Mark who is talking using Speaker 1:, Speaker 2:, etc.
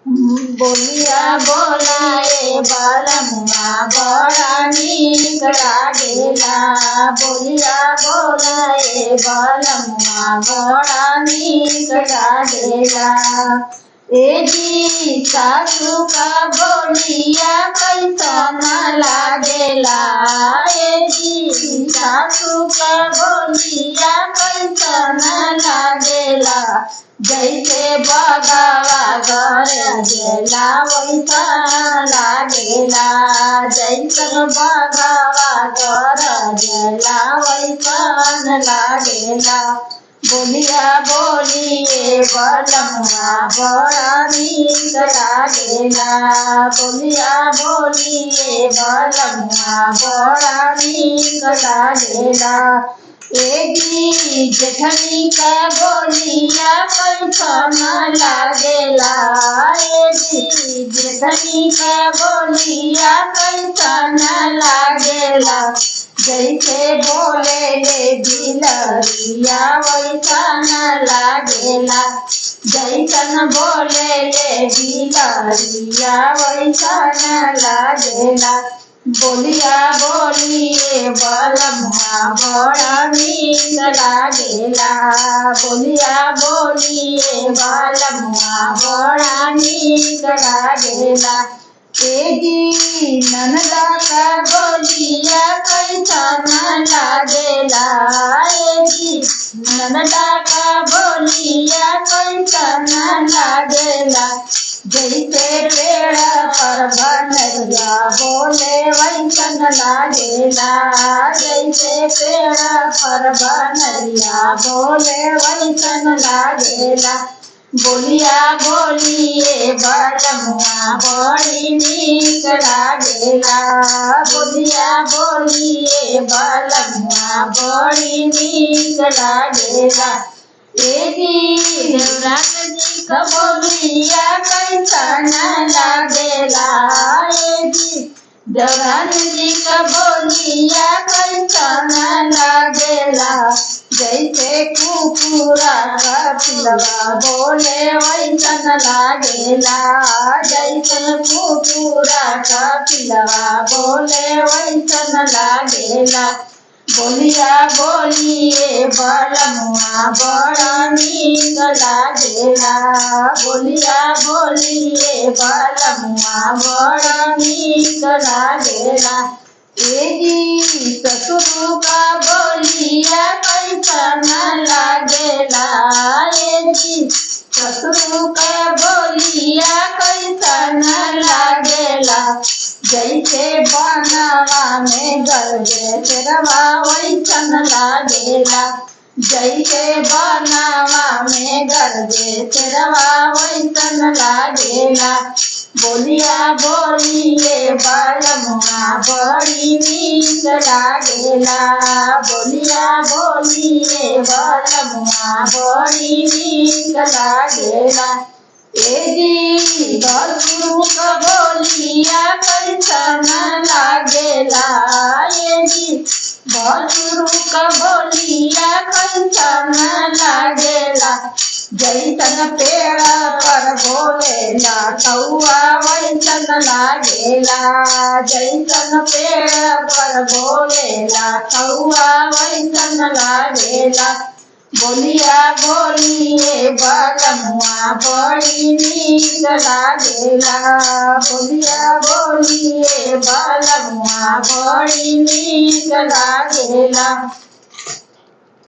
Speaker 1: बोलिया बोलाए बालमुआ बड़ा नीक लागेला। बोलिया बोलाए बालमुआ बड़ा नीक लागेला। ए जी सासू का बोलिया कैसन लागेला। ए जी सासू का बोलिया कैसन लागेला। जैसे बगावा घर गेला वैसा लागेला। जैसन बगावा घर गेला वैसन लागेला। बोलिया बोलिए बलमुआ बड़ा नीक लागेला। बोलिया बोलिए बलमुआ बड़ा नीक लागेला। एगी जेठनी का बोलिया कैसन लागेला। एगी जेठनी का बोलिया कैसन लागेला। जैसे बोले ले बिलरिया वैसन लागेला। जैसन बोले ले बिलरिया वैसन लागेला। बोलिया बोलिए बलमुआ बड़ा नीक लागेला। बोलिया बोलिए बलमुआ बड़ा नीक लागेला। एगी ननदा का बोलिया कैसन लागेला। एगी ननदा का बोलिया कैसन लागेला। जैसे पेड़ पर बनरिया बोले वैसन लागेला। जैसे पेड़ पर बनरिया बोले वैसन लागेला। बोलिया बोलिए बलमुआ बड़ी नीक लागेला। बोलिया बोलिए बलमुआ बड़ी नीक लागेला। एगी देवराज जी का बोलिया कैसन लागेला। एगी देवराज जी का बोलिया कैसन लागेला। जैसे कुकुरा का पिलवा बोले वैसन लागेला। जैसे कुकुरा का पिलवा बोले वैसन लागेला। बोलिया बोलिए बलमुआ बड़ा नीक लागेला। बोलिया बोलिए बलमुआ बड़ा नीक लागेला। एगी ससुर का बोलिया कैसन लागेला। एगी ससुर का बोलिया कैसन लागेला। जैसे बनवा में गले तेरवा वैसन लागेला। जैसे बनवा में गले तेरवा वैसन लागेला। बोलिया बोलिए बलमुआ बड़ी नीक लागेला। बोलिया बोलिए बलमुआ बड़ी नीक लागेला। एगी बसु का बोलिया कैसन लागेला। एगी बसु का बोलिया कैसन लागेला। जैसन पेड़ पर बोलेला कौआ वैसन लागेला। जैसन पेड़ पर बोलेला कौआ वैसन लागेला। बोलिया बोलिए बलमुआ बड़ी नीक लागेला। बोलिया बोलिए बलमुआ बड़ी नीक लागेला।